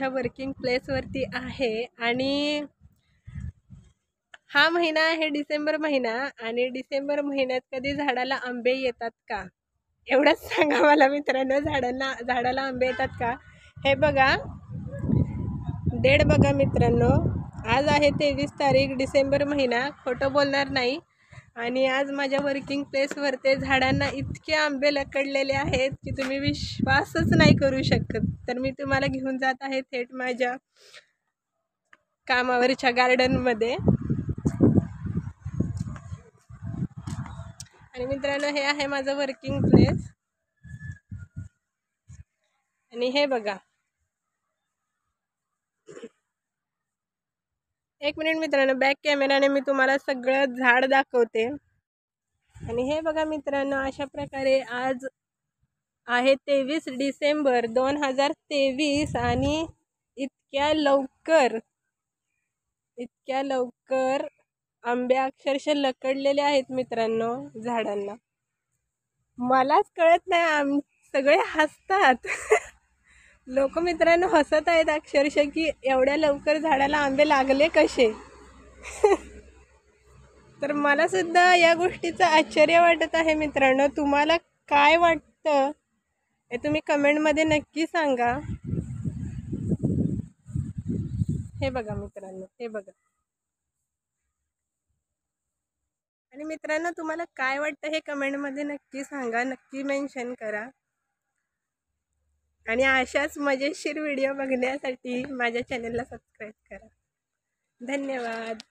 माझ्या वर्किंग प्लेसवरती आहे आणि हा महिना आहे डिसेंबर महिना आणि डिसेंबर महिन्यात कधी झाडाला आंबे येतात का? एवढंच सांगा मला मित्रांनो, झाडाला आंबे येतात का? हे बघा, डेट बघा मित्रांनो, आज आहे 23 तारीख डिसेंबर महिना, खोटं बोलणार नाही. आणि आज माझ्या वर्किंग प्लेसवर ते झाडांना इतके आंबे लकडलेले आहेत की तुम्ही विश्वासच नाही करू शकत. तर मी तुम्हाला घेऊन जात आहे थेट माझ्या कामावरच्या गार्डनमध्ये. आणि मित्रांनो, हे आहे माझं वर्किंग प्लेस आणि हे बघा, एक मिनिट मित्रांनो, बॅक कॅमेराने मी तुम्हाला सगळं झाड दाखवते. आणि हे बघा मित्रांनो, अशा प्रकारे आज आहे 23 डिसेंबर 2023 आणि इतक्या लवकर आंबे अक्षरशः लकडलेले आहेत मित्रांनो झाडांना. मलाच कळत नाही, सगळे हसतात. लोक मित्रांनो हसत आहेत अक्षरशः की एवढ्या लवकर झाडाला आंबे लागले कसे. तर मला सुद्धा या गोष्टीचं आश्चर्य वाटत आहे मित्रांनो. तुम्हाला काय वाटतं हे तुम्ही कमेंटमध्ये नक्की सांगा. हे बघा मित्रांनो, हे बघा. आणि मित्रांनो, तुम्हाला काय वाटतं हे कमेंटमध्ये नक्की सांगा, नक्की मेन्शन करा. आणि अशाच मजेशीर व्हिडिओ बघण्यासाठी माझ्या चॅनलला सबस्क्राईब करा. धन्यवाद.